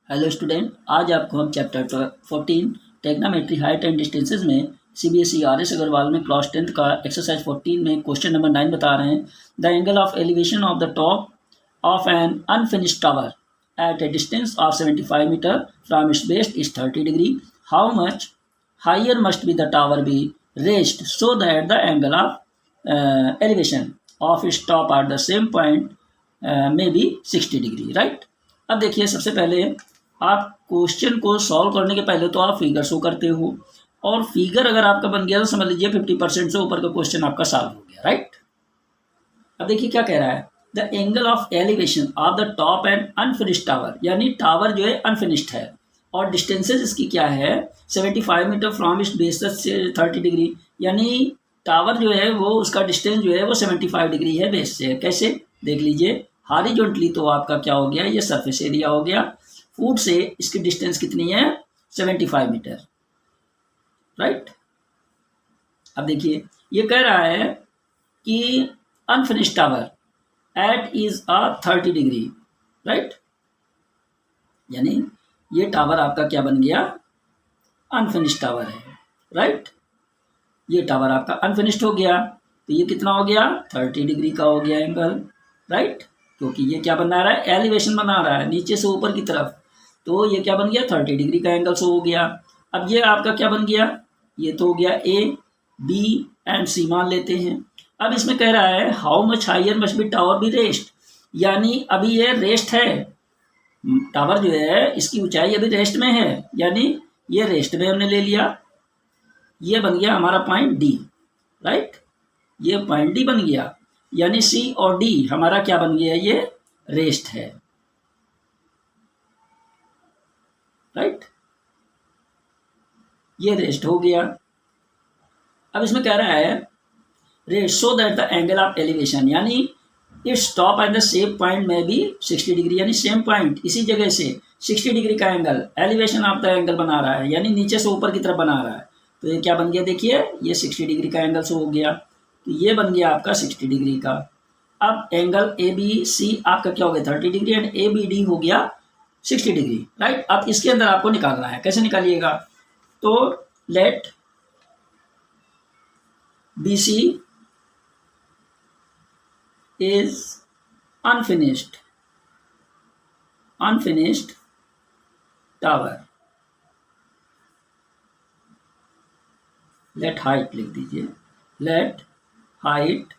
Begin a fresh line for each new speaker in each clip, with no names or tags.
Hello student, आज आपको हम चैप्टर 14 टेक्नामेट्री हाइट एंड डिस्टेंसेज में सीबीएसई आरएस अग्रवाल में क्लास 10th का एक्सरसाइज 14 में क्वेश्चन नंबर 9 बता रहे हैं। The angle of elevation of the top of an unfinished tower at a distance of 75 metre from its base is 30 degree. How much higher must be the tower be raised so that the angle of elevation of its top at the same point may be 60 degree. Right. अब देखिए, सबसे पहले आप question को solve करने के पहले तो आप फिगर शो करते हो, और फिगर अगर आपका बन गया तो समझ लीजिए 50% से ऊपर का क्वेश्चन आपका सॉल्व हो गया। राइट। अब देखिए क्या कह रहा है, the angle of elevation of the top and unfinished tower, यानी टावर जो है अनफिनिश्ड है और डिस्टेंसेज इसकी क्या है 75 मीटर फ्रॉम इट्स बेस से 30 डिग्री, यानी टावर जो है वो उसका डिस्टेंस जो है वो 75 डिग्री है बेस से। कैसे देख लीजिए, हॉरिजॉन्टली तो आपका क्या हो गया, ये सरफेस एरिया हो गया, फुट से इसकी डिस्टेंस कितनी है 75 मीटर। राइट। अब देखिए ये कह रहा है कि unfinished tower at is a 30 degree. Right, यानी ये टावर आपका क्या बन गया, अनफिनिश्ड टावर है। राइट, ये टावर आपका अनफिनिश्ड हो गया तो ये कितना हो गया 30 डिग्री का हो गया एंगल। राइट, क्योंकि ये क्या बना रहा है, एलिवेशन बना रहा है नीचे से ऊपर की तरफ, तो ये क्या बन गया 30 डिग्री का एंगल शो हो गया। अब ये आपका क्या बन गया, ये तो हो गया ए बी एंड सी मान लेते हैं। अब इसमें कह रहा है how much higher must be tower be raised, यानी अभी ये रेस्ट है, टावर जो है इसकी ऊंचाई अभी रेस्ट में है, यानी ये रेस्ट में हमने ले लिया, ये बन गया हमारा पॉइंट डी। राइट, ये पॉइंट डी बन गया, यानी सी और डी हमारा क्या बन गया, ये रेस्ट है। राइट, ये रेस्ट हो गया। अब इसमें कह रहा है rest so that the angle of elevation, यानी its top and the same point में भी 60 डिग्री, यानी सेम पॉइंट इसी जगह से 60 डिग्री का angle elevation of the angle बना रहा है, यानी नीचे से ऊपर की तरफ बना रहा है। तो ये क्या बन गया, देखिए ये 60 डिग्री का एंगल शो हो गया, तो ये बन गया आपका 60 डिग्री का। अब एंगल ए बी सी आपका क्या हो गया 30 degree and A B D हो गया 60 डिग्री। राइट, अब इसके अंदर आपको निकालना है, कैसे निकालिएगा, तो let B C is unfinished tower, let height लिख दीजिए, let height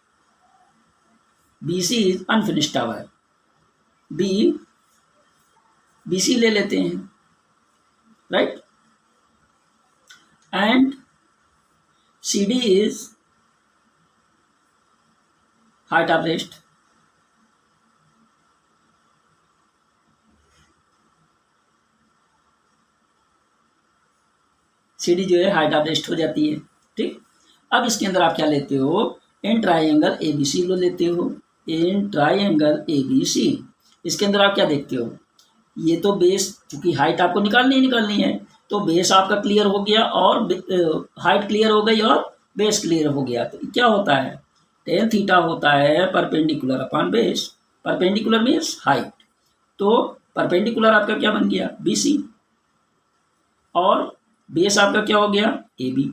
B C is unfinished tower, B C ले लेते हैं। Right, and C D is height of raised, C D जो है हाइट ऑफ रेस्ट हो जाती है। ठीक, अब इसके अंदर आप क्या लेते हो, in triangle A B C लो लेते हो, in triangle A B C. इसके अंदर आप क्या देखते हो, ये तो बेस, चूंकि हाइट आपको निकालनी है, तो बेस आपका क्लियर हो गया और हाइट क्लियर हो गई और बेस क्लियर हो गया, तो क्या होता है टेन थीटा होता है perpendicular upon base. Perpendicular means height, तो परपेंडिकुलर आपका क्या बन गया बी सी, और बेस आपका क्या हो गया ए बी।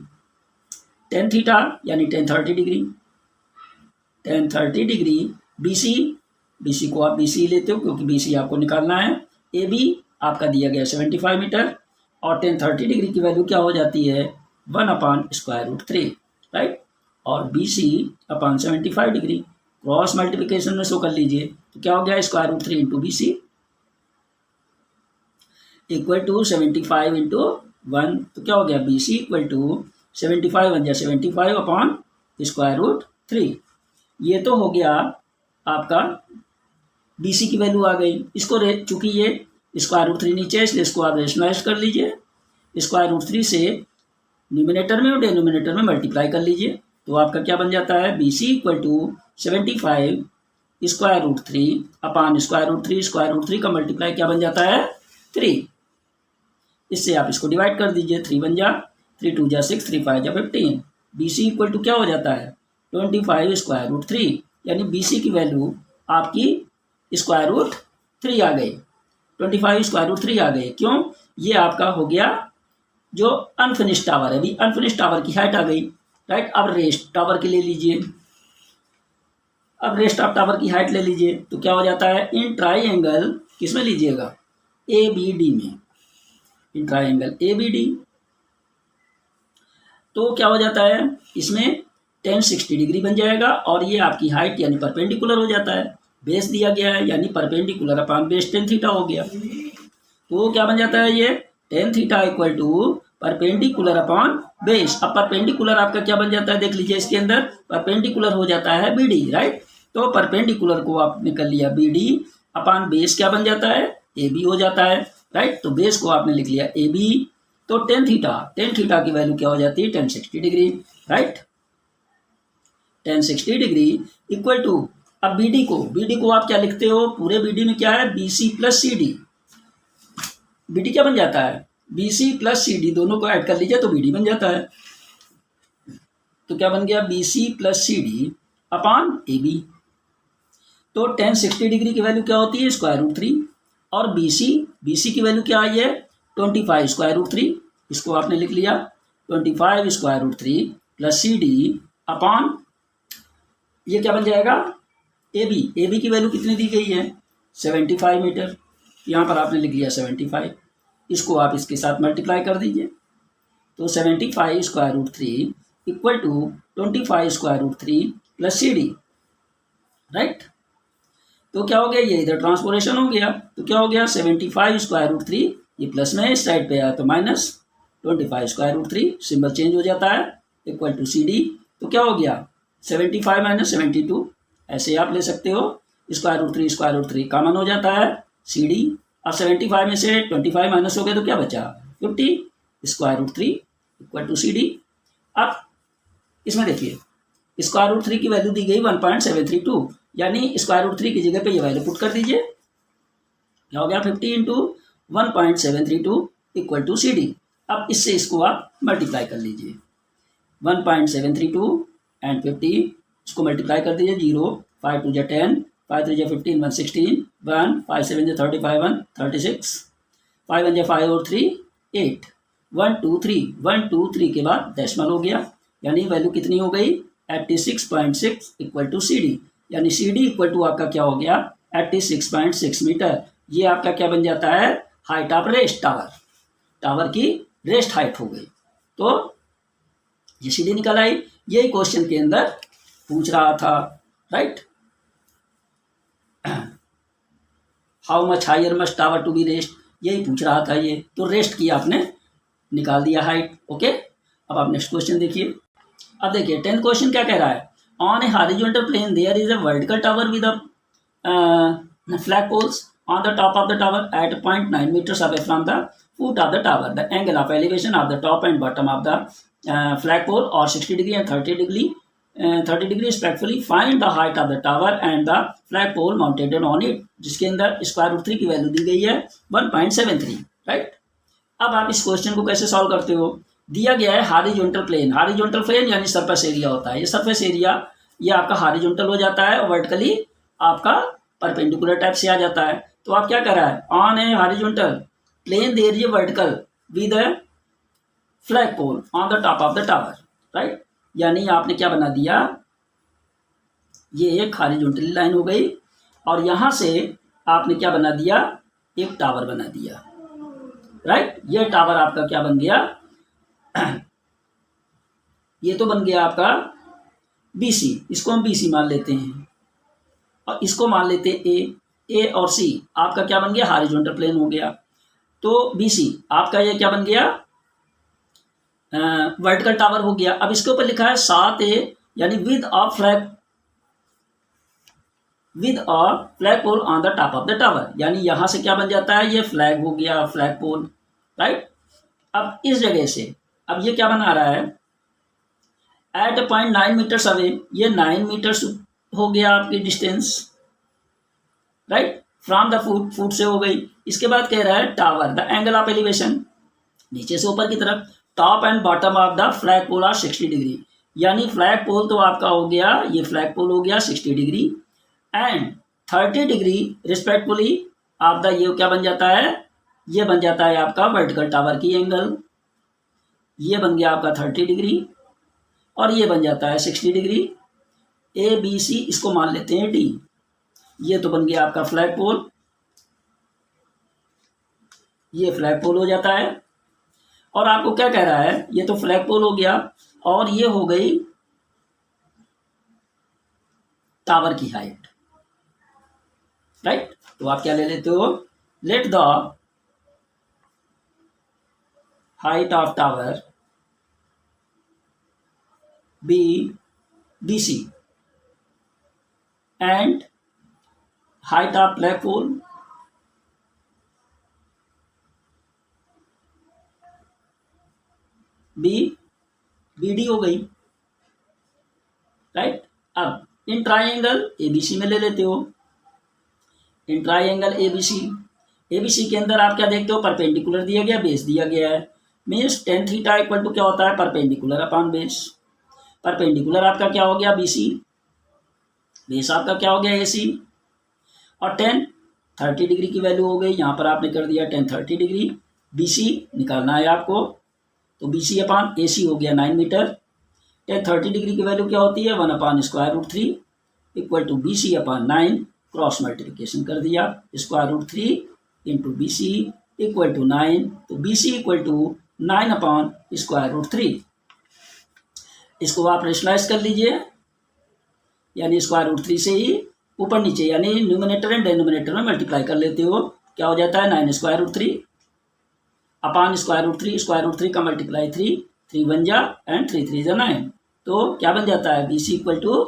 टेन थीटा यानी 1030 डिग्री, 1030 डिग्री बी सी को आप बी सी लेते हो क्योंकि बी सी आपको निकालना है, ए बी आपका दिया गया 75 मीटर, और 1030 डिग्री की वैल्यू क्या हो जाती है 1/√3। राइट, और B C upon 75 degree cross multiplication में शो कर लीजिए, तो क्या हो गया √3 into B C equal to 75 into 1, तो क्या हो गया बी सी इक्वल टू 75 बन गया 75 अपॉन √3। ये तो हो गया आपका बी सी की वैल्यू आ गई। इसको चूंकि ये √3 नीचे है इसलिए इसको आप रेशनलाइज कर लीजिए, √3 से न्यूमिनेटर में और डेनोमिनेटर में मल्टीप्लाई कर लीजिए, तो आपका क्या बन जाता है B C equal to 75 √3 upon √3 का मल्टीप्लाई क्या बन जाता है 3। इससे आप इसको डिवाइड कर दीजिए, 3 बन जा 3 2 जा 6 3 5 जा 15। बी सी इक्वल टू क्या हो जाता है 25 √3, यानी बी सी की वैल्यू आपकी √3 आ गई। 25√3 आ गए। क्यों? ये आपका हो गया जो अनफिनिश टावर है, अभी अनफिनिश टावर की हाइट आ गई, राइट। अब रेस्ट टावर की ले लीजिए, अब रेस्ट ऑफ टावर की हाइट ले लीजिए, तो क्या हो जाता है, इन ट्राइंगल किसमें लीजिएगा, ABD में, इन ट्राइंगल ABD, तो क्या हो जाता है, इसमें tan 60 डिग्री बन जाएगा, और ये आपकी हाइट यानी परपेंडिकुलर हो जाता है, बेस दिया गया है यानी perpendicular upon base tan theta हो गया, तो क्या बन जाता है ये tan theta equal to perpendicular upon base. अब परपेंडिकुलर आपका क्या बन जाता है, देख लीजिए इसके अंदर परपेंडिकुलर हो जाता है BD, राइट। तो परपेंडिकुलर को आपने कर लिया BD अपॉन बेस क्या बन जाता है, AB हो जाता है, राइट। तो बेस को आपने लिख लिया AB, तो tan थीटा की वैल्यू क्या हो जाती है, tan 60 degree, right. tan 60 degree equal to, अब BD को आप क्या लिखते हो, पूरे BD में क्या है, BC प्लस CD, BD क्या बन जाता है, BC प्लस CD, दोनों को ऐड कर लीजिए तो BD बन जाता है, तो क्या बन गया, BC plus CD upon AB। तो tan 60 डिग्री की वैल्यू क्या होती है, √3, और BC की वैल्यू क्या आई है, 25√3, इसको आपने लिख लिया 25√3 प्लस CD अपॉन, ये क्या बन जाएगा, AB की वैल्यू कितनी दी गई है, 75 मीटर, यहाँ पर आपने लिख लिया 75, इसको आप इसके साथ मल्टीप्लाई कर दीजिए, तो 75√3 equal to 25√3 plus CD, right. तो क्या हो गया, ये इधर ट्रांसपोरेशन हो गया, तो क्या हो गया 75√3, ये प्लस में इस साइड पे आया तो माइनस 25√3, सिंबल चेंज हो जाता है, इक्वल टू CD, तो क्या हो गया 75 माइनस 72, ऐसे आप ले सकते हो, √3 कॉमन हो जाता है, CD, अब 75 में से 25 माइनस हो गया तो क्या बचा 50, √3 इक्वल टू CD। अब इसमें देखिए √3 की वैल्यू दी गई 1.732, यानी √3 की जगह पे ये वैल्यू पुट कर दीजिए, क्या हो गया 50 इंटू 1.732 इक्वल टू CD। अब इससे इसको आप मल्टीप्लाई कर लीजिए, 1.732 एंड 50, इसको मल्टीप्लाई कर दीजिए, 0 5 2 10, 5 3 15 1 16, 1 5 7 35 1 36, 5 1 5 और 3 8, 1 2 3 के बाद डेसिमल हो गया, यानी वैल्यू कितनी हो गई 86.6 इक्वल टू CD, यानी CD इक्वल टू आपका क्या हो गया 86.6 मीटर। ये आपका क्या बन जाता है, हाइट ऑफ रेस्ट टावर की रेस्ट हाइट हो गई। तो ये CD निकल आई, यही क्वेश्चन के अंदर पूछ रहा था, right. How much higher must tower to be raised, यही पूछ रहा था ये, तो रेस्ट की आपने निकाल दिया हाइट, ओके। अब आप नेक्स्ट क्वेश्चन देखिए। अब देखिए 10th क्वेश्चन क्या कह रहा है, on a horizontal plane there is a vertical tower with flag poles on the top of the tower at 0.9 meters away from the foot of the tower. The angle of elevation of the top and bottom of the flagpole are 60 degree and 30 degree respectively. Find the height of the tower and the flagpole mounted on it, जिसके अंदर √3 की value दी गई है 1.73, right. अब आप इस question को कैसे सॉल्व करते हो, दिया गया है हॉरिजॉन्टल प्लेन यानी सरफेस एरिया होता है, ये सरफेस एरिया ये आपका हॉरिजॉन्टल हो जाता है और वर्टिकली आपका परपेंडिकुलर टाइप से आ जाता है। तो आप क्या कर रहा है, on a horizontal plane there is vertical with a flag pole on the top of the tower, right. यानी आपने क्या बना दिया, ये एक हॉरिजॉन्टल लाइन हो गई और यहां से आपने क्या बना दिया, एक टावर बना दिया, राइट। ये टावर आपका क्या बन गया, ये तो बन गया आपका BC, इसको हम BC मान लेते हैं और इसको मान लेते हैं A और C, आपका क्या बन गया हॉरिजॉन्टल प्लेन हो गया। तो BC आपका ये क्या बन गया वर्टिकल टावर हो गया। अब इसके ऊपर लिखा है 7A यानी with a flag pole on the top of the tower, यानी यहां से क्या बन जाता है, ये फ्लैग हो गया फ्लैग पोल, राइट। अब इस जगह से अब ये क्या बना रहा है, एट 0.9 मीटर्स अवे, ये 9 मीटर्स हो गया आपकी distance, right, from the foot से हो गई। इसके बाद कह रहा है tower the angle of elevation, नीचे से ऊपर की तरफ, top and bottom of the flag pole are 60 degree, यानी फ्लैग पोल तो आपका हो गया, ये फ्लैग पोल हो गया 60 degree and 30 degree respectfully of the, ये क्या बन जाता है, ये बन जाता है आपका वर्टिकल टावर की एंगल, ये बन गया आपका 30 डिग्री और ये बन जाता है 60 डिग्री। ए बी सी इसको मान लेते हैं डी। ये तो बन गया आपका फ्लैग पोल, ये फ्लैग पोल हो जाता है। और आपको क्या कह रहा है, ये तो फ्लैग पोल हो गया और ये हो गई टावर की हाइट, राइट। तो आप क्या ले लेते हो, let the height of tower be B C and height of flag pole be B D हो गई, राइट। अब इन ट्राइंगल एबीसी में ले लेते हो, इन ट्राइंगल एबीसी, एबीसी के अंदर आप क्या देखते हो, परपेंडिकुलर दिया गया, बेस दिया गया है। Means tan theta equal to क्या होता है, परपेंडिकुलर अपॉन बेस। परपेंडिकुलर आपका क्या हो गया, बीसी, बेस आपका क्या हो गया, एसी। और टेन 30 डिग्री की वैल्यू हो गई, यहाँ पर आपने कर दिया 10 30 डिग्री। बीसी निकालना है आपको, तो बीसी अपॉन एसी हो गया 9 मीटर। 10 30 डिग्री की वैल्यू क्या होती है, 1 upon square root 3 equal to B C upon 9, cross multiplication कर दिया, square root 3 into B C equal to 9, तो B C equal to 9 upon square root 3। इसको आप रेशनलाइज कर लीजिए, यानी स्क्वायर रूट 3 से ही ऊपर नीचे यानी न्यूमिनेटर एंड डेनोमिनेटर में मल्टीप्लाई कर लेते हो, क्या हो जाता है 9 square root 3 upon square root 3, square root 3 का मल्टीप्लाई 3, 3 1 जा एंड 3 3 जा 9, तो क्या बन जाता है, B C equal to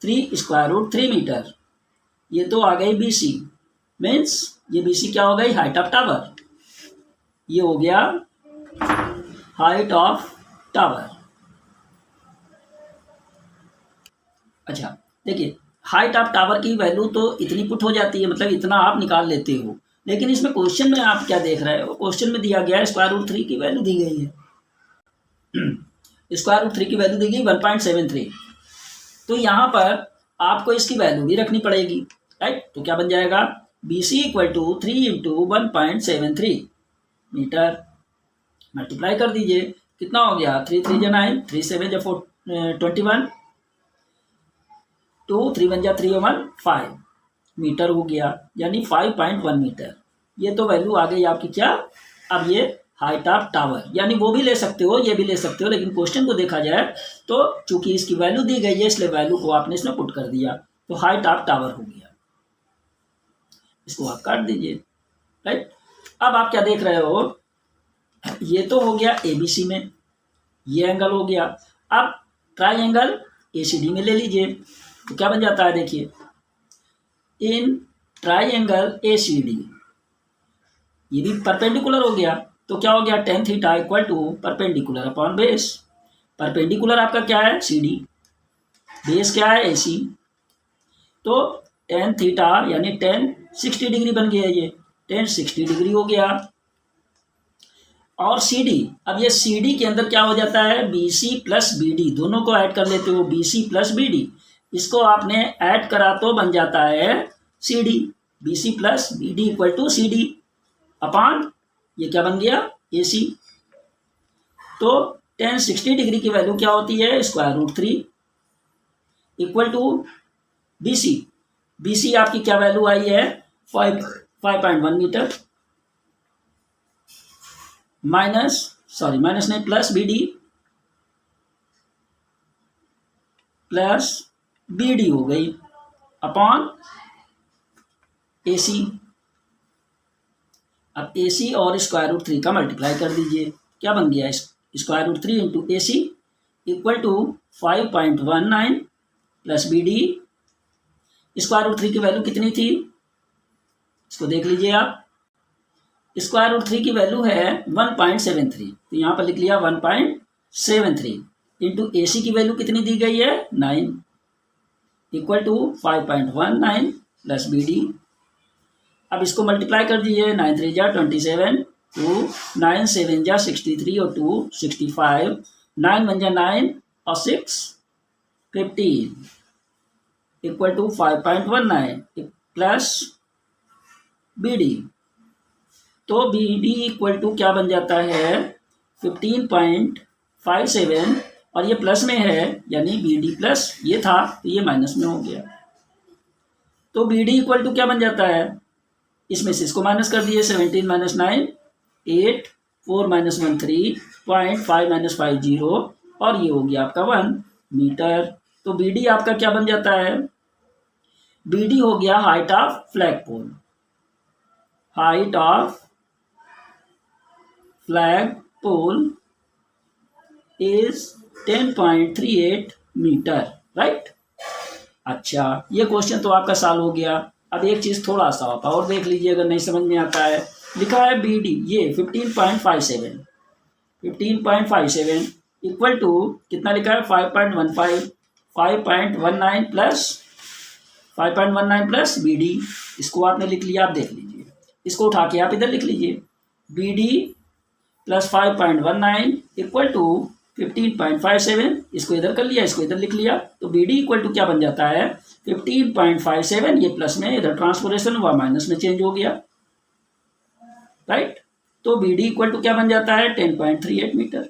3 square root 3 metre. ये तो आ गई बी सी, मीन्स ये बी सी क्या हो गई, हाइट ऑफ टावर। ये हो गया हाइट ऑफ टावर। अच्छा देखिए, हाइट ऑफ टावर की वैल्यू तो इतनी पुट हो जाती है, मतलब इतना आप निकाल लेते हो, लेकिन इसमें क्वेश्चन में आप क्या देख रहे हो, क्वेश्चन में दिया गया है स्क्वायर रूट 3 की वैल्यू दी गई है, स्क्वायर रूट 3 की वैल्यू दी गई 1.73, तो यहाँ पर आपको इसकी वैल्यू भी रखनी पड़ेगी, राइट। तो क्या बन जाएगा, B C equal to 3 into 1.73 metre, multiply कर दीजिए, कितना हो गया, 3 3 जा 9, 3 7 जा 21, 2 3 1 जा 3 1 5 मीटर हो गया, यानी 5.1 मीटर। ये तो वैल्यू आ गई आपकी क्या, अब ये हाइट ऑफ टावर, यानी वो भी ले सकते हो, ये भी ले सकते हो, लेकिन क्वेश्चन को देखा जाए तो चूंकि इसकी वैल्यू दी गई है इसलिए वैल्यू को आपने इसमें पुट कर दिया, तो हाइट ऑफ टावर हो गया। इसको आप काट दीजिए, राइट। अब आप क्या देख रहे हो, ये तो हो गया एबीसी में, ये एंगल हो गया। अब ट्राइंगल एसीडी में ले लीजिए, तो क्या बन जाता है, देखिए इन ट्राइंगल एसीडी, ये भी परपेंडिकुलर हो गया, तो क्या हो गया, tan theta equal to perpendicular upon base. Perpendicular आपका क्या है, सी डी, बेस क्या है, ए सी, तो टेन थीटा यानी 10 60 डिग्री बन गया, ये 10 60 डिग्री हो गया। और सी डी, अब ये सी डी के अंदर क्या हो जाता है, B C plus B D, दोनों को ऐड कर लेते हो, B C plus B D, इसको आपने ऐड करा तो बन जाता है C D, B C plus B D equal to C D upon ये क्या बन गया, ए सी। तो 10 60 डिग्री की वैल्यू क्या होती है, square root 3 equal to B C, B C आपकी क्या वैल्यू आई है, 5.1 मीटर, माइनस नहीं plus B D, plus B D हो गई अपॉन ए सी। अब ए सी और स्क्वायर रूट 3 का मल्टीप्लाई कर दीजिए, क्या बन गया, square root 3 into A C equal to 5.19 plus B D. Square root 3 की वैल्यू कितनी थी, इसको देख लीजिए आप, स्क्वायर रूट 3 की वैल्यू है 1.73, तो यहाँ पर लिख लिया 1.73 इंटू ए सी की वैल्यू कितनी दी गई है, 9 equal to 5.19 plus B D. अब इसको मल्टीप्लाई कर दीजिए, 9 3 जा 27, 2 9 7 जा 63 और 2 65, 9 1 जा 9 और 6 15 equal to 5.19 plus B D. तो बी डी इक्वल टू क्या बन जाता है 15.57 और ये प्लस में है यानी बी डी प्लस ये था तो ये माइनस में हो गया। तो बी डी इक्वल टू क्या बन जाता है, इसमें से इसको माइनस कर दिए 17 माइनस 9 8 4 माइनस 1 3 0.5 माइनस 5 0 और ये हो गया आपका 1 मीटर। तो बी डी आपका क्या बन जाता है, बी डी हो गया height of flag pole, height of flag pole is 10.38 metre, right. अच्छा ये क्वेश्चन तो आपका सॉल्व हो गया। अब एक चीज थोड़ा सा होता और देख लीजिए अगर नहीं समझ में आता है, लिखा है बी डी ये 15.57 इक्वल टू कितना लिखा है 5.15 5.19 प्लस बी डी। इसको आपने लिख लिया, आप देख लीजिए, इसको उठा के आप इधर लिख लीजिए B D plus 5.19 equal to 15.57, इसको इधर कर लिया, इसको इधर लिख लिया, तो बी डी इक्वल टू क्या बन जाता है 15.57, ये प्लस में इधर ट्रांसफॉर्मेशन हुआ माइनस में चेंज हो गया, राइट। तो बी डी इक्वल टू क्या बन जाता है 10.38 मीटर,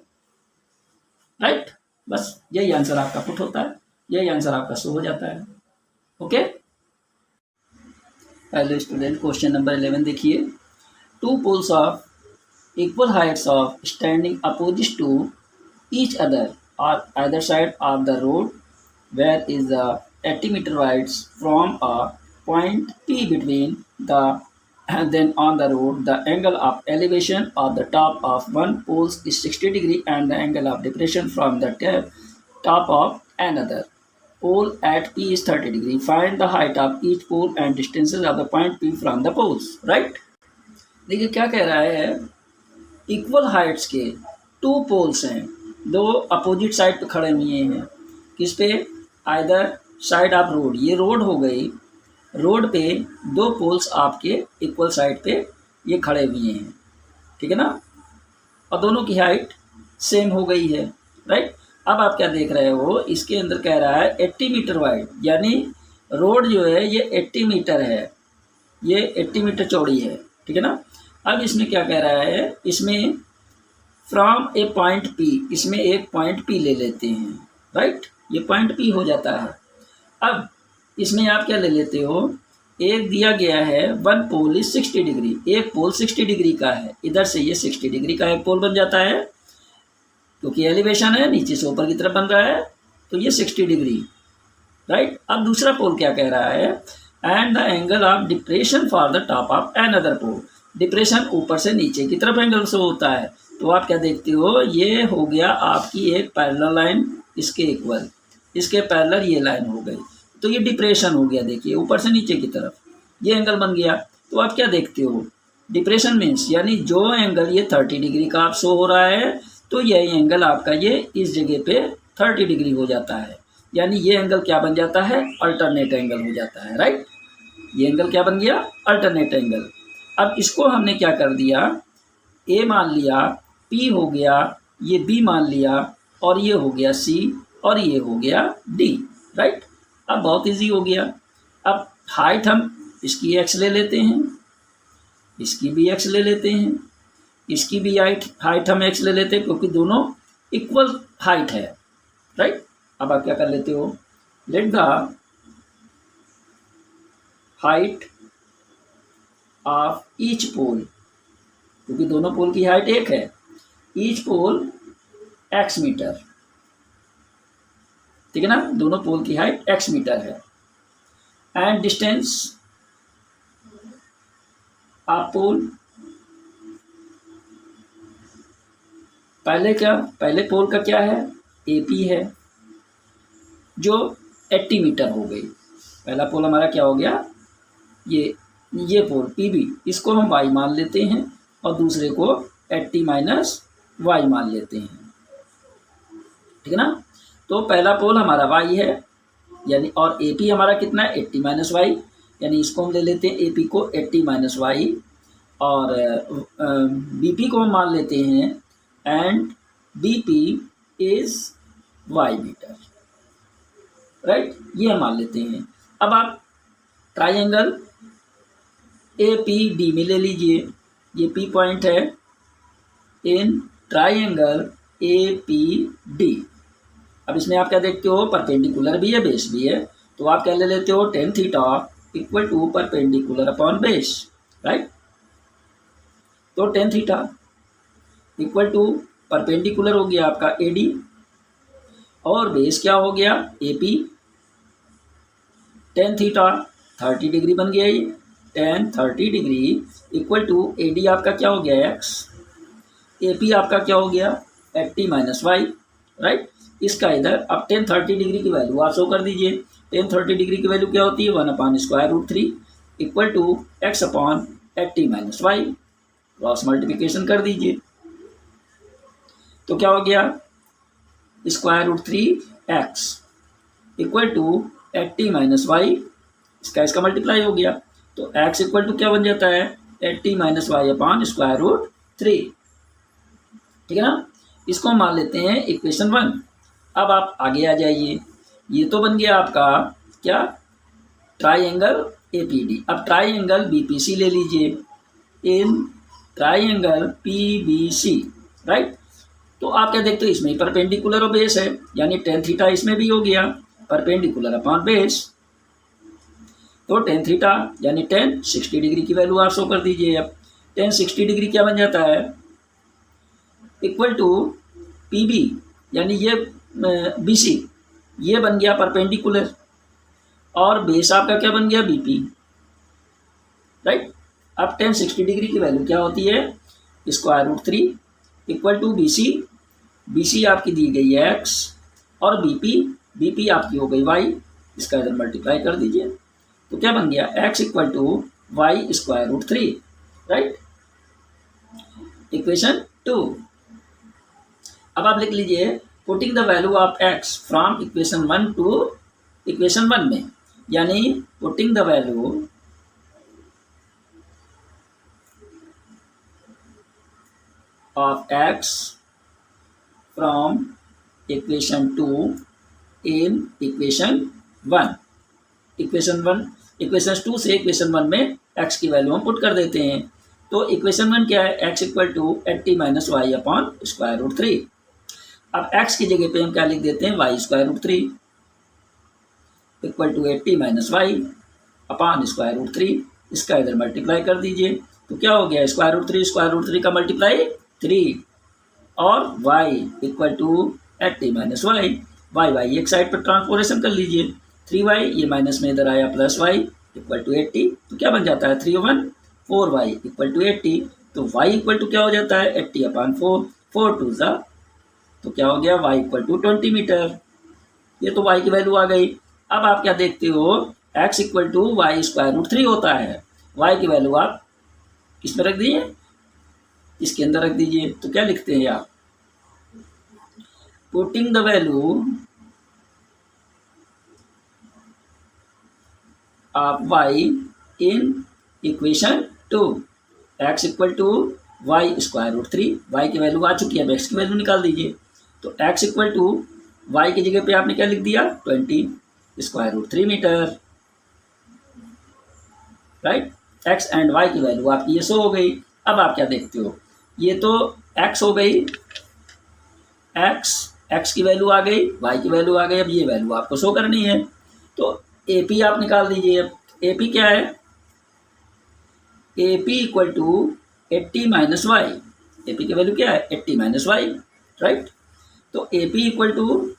राइट। बस यही आंसर आपका पुट होता है, यही आंसर आपका शो हो जाता है। Okay hello student, question number 11 देखिए। Two poles of equal heights of standing opposite to each other on either side of the road, where is the 80 meter wide from a point P between the and then on the road the angle of elevation of the top of one pole is 60 degree and the angle of depression from the top of another pole at P is 30 degree. Find the height of each pole and distances of the point P from the poles, right। देखिए क्या कह रहा है, equal Heights के two poles हैं, दो opposite side पे खड़े हुए हैं, किस पे आइदर साइड ऑफ रोड, ये रोड हो गई, रोड पे दो पोल्स आपके इक्वल साइड पे ये खड़े हुए हैं, ठीक है ना, और दोनों की हाइट सेम हो गई है, राइट। अब आप क्या देख रहे हो, इसके अंदर कह रहा है 80 मीटर वाइड, यानी रोड जो है ये 80 मीटर है, ये 80 मीटर चौड़ी है, ठीक है ना। अब इसमें क्या कह रहा है, इसमें फ्रॉम ए पॉइंट पी, इसमें एक पॉइंट पी ले लेते हैं, राइट, ये पॉइंट पी हो जाता है। अब इसमें आप क्या ले लेते हो, एक दिया गया है वन पोल इज 60 डिग्री, एक पोल 60 डिग्री का है, इधर से ये 60 डिग्री का एक पोल बन जाता है, क्योंकि एलिवेशन है नीचे से ऊपर की तरफ बन रहा है, तो ये 60 डिग्री, राइट। अब दूसरा पोल क्या कह रहा है, and the angle of depression for the top of another pole, depression ऊपर से नीचे की तरफ एंगल से होता है, तो आप क्या देखते हो, ये हो गया आपकी एक पैरेलल लाइन, इसके इक्वल, इसके पैरेलल ये लाइन हो गई, तो ये डिप्रेशन हो गया, देखिए ऊपर से नीचे की तरफ ये एंगल बन गया। तो आप क्या देखते हो, डिप्रेशन मीन्स यानी जो एंगल ये 30 डिग्री का आप शो हो रहा है, तो यही एंगल आपका ये इस जगह पे 30 डिग्री हो जाता है, यानी ये एंगल क्या बन जाता है, अल्टरनेट एंगल हो जाता है, राइट। ये एंगल क्या बन गया, अल्टरनेट एंगल। अब इसको हमने क्या कर दिया, ए मान लिया, पी हो गया, ये बी मान लिया, और ये हो गया सी, और ये हो गया डी, राइट। अब बहुत इजी हो गया। अब हाइट हम इसकी एक्स ले लेते हैं, इसकी भी एक्स ले लेते हैं, इसकी भी हाइट हम एक्स ले लेते हैं, क्योंकि दोनों इक्वल हाइट है, राइट। अब आप क्या कर लेते हो, let the height of each pole, क्योंकि दोनों पोल की हाइट एक है, ईच पोल एक्स मीटर, ठीक है ना, दोनों पोल की हाइट एक्स मीटर है, एंड डिस्टेंस ऑफ पोल, पहले पोल का क्या है, एपी है, जो 80 मीटर हो गई, पहला पोल हमारा क्या हो गया, ये पोल पीबी, इसको हम वाई मान लेते हैं, और दूसरे को 80 माइनस वाई मान लेते हैं, ठीक है ना। तो पहला पोल हमारा वाई है, यानी, और ए पी हमारा कितना है 80 माइनस वाई, यानी इसको हम ले लेते हैं ए पी को 80 माइनस वाई, और बी पी को हम मान लेते हैं, and B P is Y metre, right, ये हम मान लेते हैं। अब आप ट्राइंगल ए पी डी में ले लीजिए, ये पी पॉइंट है in triangle A P D. अब इसमें आप क्या देखते हो, परपेंडिकुलर भी है, बेस भी है, तो आप क्या ले लेते हो, tan theta equal to perpendicular upon base, right. तो tan theta equal to perpendicular हो गया आपका ए डी और बेस क्या हो गया A P. Tan theta 30 degree बन गया ये, tan 30 degree equal to A D आपका क्या हो गया एक्स, ए पी आपका क्या हो गया 80 माइनस वाई, राइट। इसका इधर अब टेन 30 डिग्री की वैल्यू आप शो कर दीजिए। टेन 30 डिग्री की वैल्यू क्या होती है, 1/√3 equal to X upon 80 minus Y. Cross multiplication कर दीजिए तो क्या हो गया, √3x equal to 80 minus Y, इसका मल्टीप्लाई हो गया तो x इक्वल टू क्या बन जाता है 80 माइनस वाई अपॉन √3, ठीक है ना। इसको हम मान लेते हैं इक्वेशन 1। अब आप आगे आ जाइए, ये तो बन गया आपका क्या ट्राइंगल एपीडी। अब ट्राइंगल बीपीसी ले लीजिए इन ट्राइंगल पीबीसी, राइट। तो आप क्या देखते हो, इसमें परपेंडिकुलर और बेस है, यानी टेन थीटा इसमें भी हो गया परपेंडिकुलर अपॉन बेस। तो टेन थीटा यानी 60 डिग्री की वैल्यू आप शो कर दीजिए। अब 60 डिग्री क्या बन जाता है इक्वल टू पीबी, यानी ये बीसी, ये बन गया परपेंडिकुलर और बेस आपका क्या बन गया बीपी, राइट। अब 60 डिग्री की वैल्यू क्या होती है √3 इक्वल टू बीसी, बीसी आपकी दी गई है एक्स और बीपी आपकी हो गई वाई, इसका इधर मल्टीप्लाई कर दीजिए तो क्या बन गया x equal to Y √3, right. Equation 2। अब आप लिख लीजिए putting the value of x from equation 1 to equation 1 में, यानी putting the value of x from equation 2 in equation 1। Equation 2 से इक्वेशन 1 में x की वैल्यू हम पुट कर देते हैं। तो इक्वेशन 1 क्या है, x equal to 80 minus Y upon √3। अब x की जगह पे हम क्या लिख देते हैं y √3 equal to 80 minus Y upon √3, इसका इधर मल्टीप्लाई कर दीजिए तो क्या हो गया √3 का मल्टीप्लाई 3 और y equal to 80 minus Y एक साइड पर ट्रांसपोरेशन कर लीजिए, 3y ये माइनस में इधर आया प्लस y इक्वल टू 80, तो क्या बन जाता है 3 1 4y इक्वल टू 80, तो y इक्वल टू क्या हो जाता है 80 अपॉन 4 2 ज़ा, तो क्या हो गया y इक्वल टू 20 मीटर। ये तो y की वैल्यू आ गई। अब आप क्या देखते हो x इक्वल टू वाई √3 होता है, y की वैल्यू आप किसमें रख दिए, इसके अंदर रख दीजिए। तो क्या लिखते हैं आप, putting the value of y in equation 2, x equal to Y √3, y की वैल्यू आ चुकी है, अब x की वैल्यू निकाल दीजिए। तो x इक्वल टू y की जगह पे आपने क्या लिख दिया 20 √3 metre, right. x and y की वैल्यू आपकी ये शो हो गई। अब आप क्या देखते हो, ये तो x हो गई, x की वैल्यू आ गई, y की वैल्यू आ गई, अब ये वैल्यू आपको शो करनी है तो AP आप निकाल दीजिए। अब AP क्या है, AP equal to 80 minus Y, AP की वैल्यू क्या है 80 माइनस वाई, राइट। तो AP equal to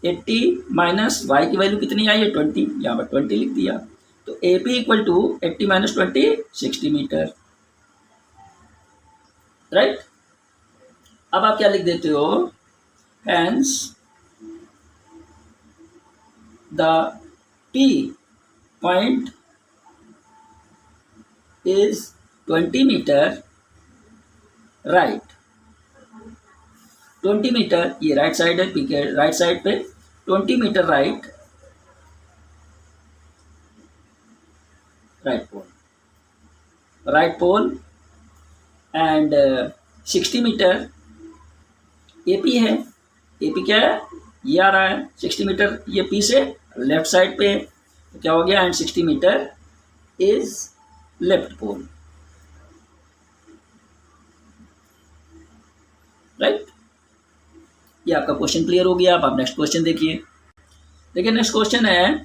80 minus Y की वैल्यू कितनी आई है 20, यहाँ पर 20 लिख दिया, तो AP equal to 80 minus 20 60 metre, right. अब आप क्या लिख देते हो, hence the P point is 20 metre, right. 20 metre ये राइट साइड है, P के राइट साइड पे 20 metre right pole and 60 metre AP है। AP क्या है, ये आ रहा है 60 मीटर, ये P से लेफ्ट साइड पे, तो क्या हो गया and 60 metre is left pole, right. ये आपका क्वेश्चन क्लियर हो गया। आप नेक्स्ट क्वेश्चन देखिए। देखिए नेक्स्ट क्वेश्चन है,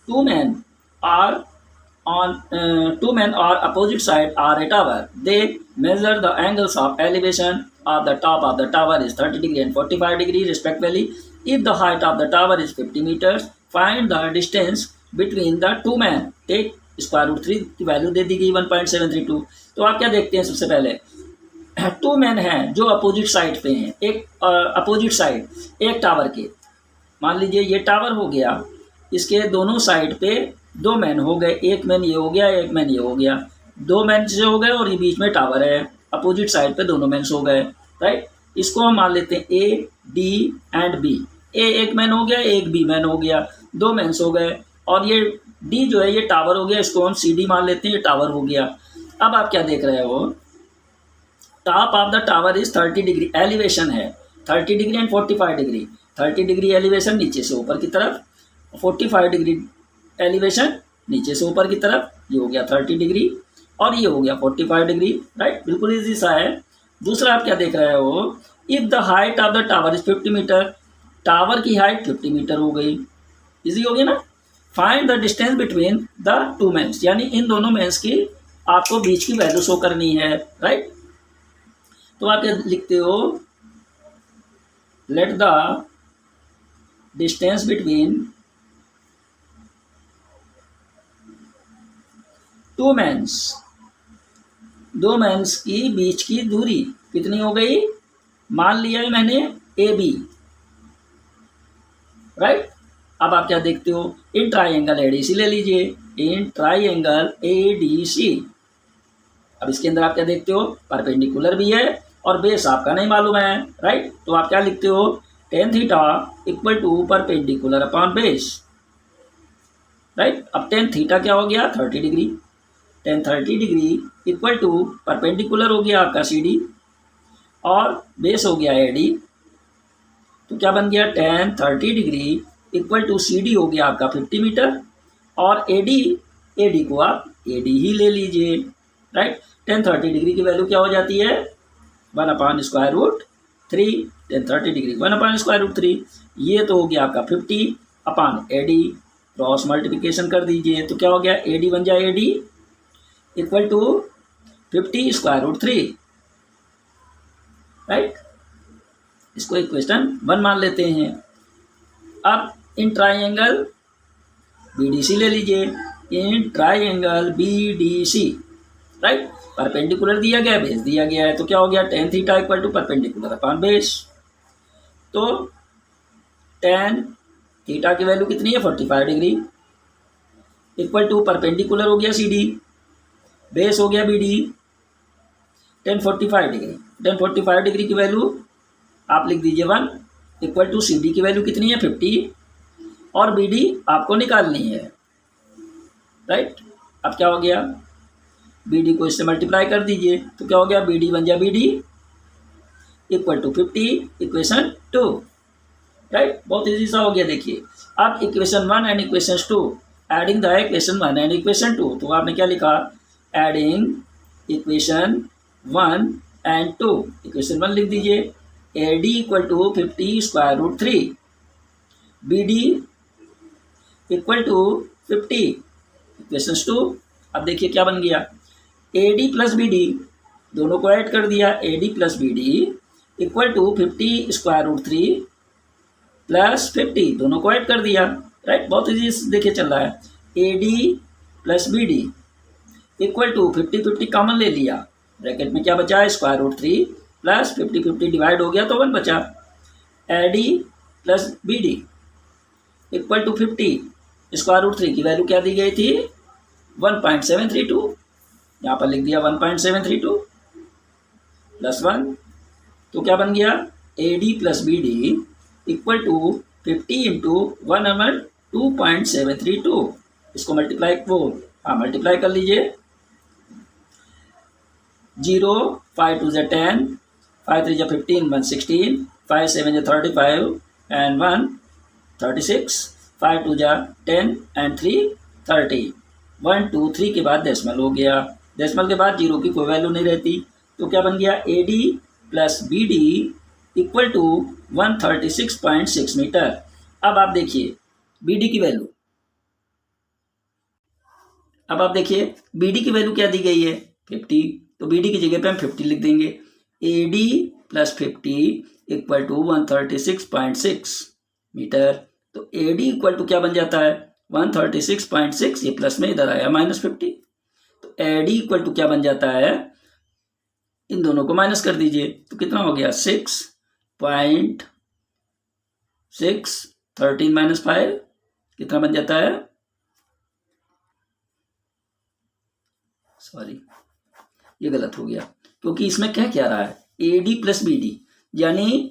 two man are two men are opposite side are a tower. They measure the angles of elevation of the top of the tower is 30 degree and 45 degree respectively. If the height of the tower is 50 meters, find the distance between the two men. Take square root 3 की value दे दी गई 1.732। तो आप क्या देखते हैं, सबसे पहले to man हैं जो अपोजिट साइड पे हैं, एक अपोजिट साइड एक टावर के। मान लीजिए ये टावर हो गया, इसके दोनों साइड पे दो मैन हो गए, एक मैन ये हो गया, एक मैन ये हो गया, दो मैन से हो गए और ये बीच में टावर है, अपोजिट साइड पे दोनों मैन हो गए, राइट। इसको हम मान लेते हैं ए डी एंड बी। ए एक मैन हो गया, एक बी मैन हो गया, दो मैन हो गए, और ये डी जो है ये टावर हो गया, इसको हम सी डी मान लेते हैं, ये टावर हो गया। अब आप क्या देख रहे हो, top of the tower is 30 degree, elevation है 30 degree and 45 degree. 30 degree elevation नीचे से ऊपर की तरफ, 45 डिग्री एलिवेशन नीचे से ऊपर की तरफ। ये हो गया 30 डिग्री और ये हो गया 45 डिग्री, राइट। बिल्कुल इजी सा है। दूसरा आप क्या देख रहे हो, if the height of the tower is 50 metre, tower की हाइट 50 मीटर हो गई, इजी हो गया ना। Find the distance between the two mens, यानी इन दोनों मेंस की आपको बीच की वैल्यू शो करनी है, राइट। तो आप क्या लिखते हो, let the distance between two mans, दो मैंस की बीच की दूरी कितनी हो गई, मान लिया है मैंने ए बी, राइट। अब आप क्या देखते हो, इन ट्राइंगल एडीसी ले लीजिए, इन ट्राइंगल एडीसी। अब इसके अंदर आप क्या देखते हो, परपेंडिकुलर भी है और बेस आपका नहीं मालूम है, राइट। तो आप क्या लिखते हो, tan theta equal to perpendicular upon base, right. अब टेन थीटा क्या हो गया, 30 degree, tan 30 degree equal to perpendicular हो गया आपका सी डी और बेस हो गया ए डी। तो क्या बन गया, tan 30 degree equal to C D हो गया आपका 50 मीटर और ए डी को आप ए डी ही ले लीजिए, राइट। टेन 30 डिग्री की वैल्यू क्या हो जाती है, 1/√3। टेन 30 डिग्री 1/√3, ये तो हो गया आपका 50 upon A D, cross multiplication कर दीजिए तो क्या हो गया, ए डी बन जाए A D equal to 50√3, right. इसको इक्वेशन 1 मान लेते हैं। अब इन ट्राइंगल बीडीसी ले लीजिए, in triangle BDC, right. Perpendicular दिया गया, बेस दिया गया है, तो क्या हो गया, tan theta equal to perpendicular upon base. तो टेन थीटा की वैल्यू कितनी है, 45 डिग्री इक्वल टू परपेंडिकुलर हो गया सी डी, बेस हो गया B D, tan 45 degree. Tan 45 degree की वैल्यू आप लिख दीजिए 1 इक्वल टू सी डी की वैल्यू कितनी है, 50 और बी डी आपको निकालनी है, राइट। अब क्या हो गया, बी डी को इससे मल्टीप्लाई कर दीजिए तो क्या हो गया, बी डी बन जाए B D equal to 50 equation 2, right. बहुत इजी सा हो गया। देखिए अब equation 1 and equation 2, adding the equation 1 and equation 2, तो आपने क्या लिखा, एडिंग इक्वेशन 1 एंड 2, इक्वेशन 1 लिख दीजिए, A D equal to 50√3, B D equal to 50 equation 2। अब देखिए क्या बन गया, A D plus B D दोनों को ऐड कर दिया, A D plus B D equal to 50√3 plus 50 दोनों को ऐड कर दिया, राइट। बहुत इजी देखिए चल रहा है, A D plus B D equal to 50 common ले लिया, ब्रैकेट में क्या बचा, √3 प्लस 50 डिवाइड हो गया तो 1 बचा, A D plus B D equal to 50, √3 की वैल्यू क्या दी गई थी, 1.732, यहाँ पर लिख दिया 1.732 प्लस 1, तो क्या बन गया, A D plus B D equal to 50 into 1/2.732, इसको मल्टीप्लाई कर लीजिए, 0 5 2 10, 5 3 15, 1 16, 5 7 35 and 1 36, 5 2 10 and 3 30, 1 2 3 के बाद डेसिमल हो गया, डेसिमल के बाद 0 की कोई वैल्यू नहीं रहती, तो क्या बन गया AD plus BD equal to 136.6 metre. अब आप देखिए BD की वैल्यू, अब आप देखिए BD की वैल्यू क्या दी गई है 50, तो BD की जगह पे हम 50 लिख देंगे। AD plus 50 equal to 136.6 metre. तो AD इक्वल टू क्या बन जाता है 136.6, ये प्लस में इधर आया -50, तो AD इक्वल टू क्या बन जाता है, इन दोनों को माइनस कर दीजिए तो कितना हो गया 6.6, 13 माइनस 5 कितना बन जाता है, सॉरी ये गलत हो गया, क्योंकि इसमें क्या रहा है AD प्लस BD, यानी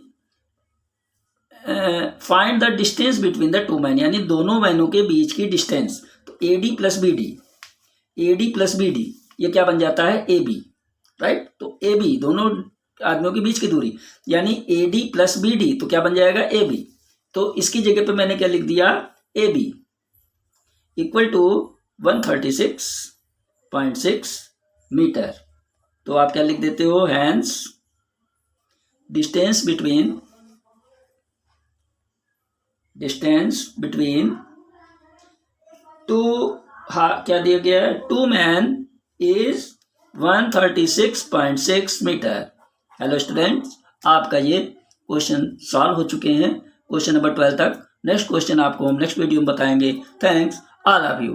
find the distance between the to man, यानी दोनों मैनों के बीच की डिस्टेंस। तो AD प्लस BD ये क्या बन जाता है AB, राइट। तो AB दोनों आदमियों के बीच की दूरी, यानी AD प्लस BD तो क्या बन जाएगा AB। तो इसकी जगह पे मैंने क्या लिख दिया AB इक्वल टू 136.6 मीटर। तो आप क्या लिख देते हो, हैंस डिस्टेंस बिटवीन टू, क्या दिया गया है, two man is 136.6 metre. Hello students, आपका ये क्वेश्चन सॉल्व हो चुके हैं, क्वेश्चन नंबर 12 तक। नेक्स्ट क्वेश्चन आपको हम नेक्स्ट वीडियो में बताएंगे। Thanks all of you.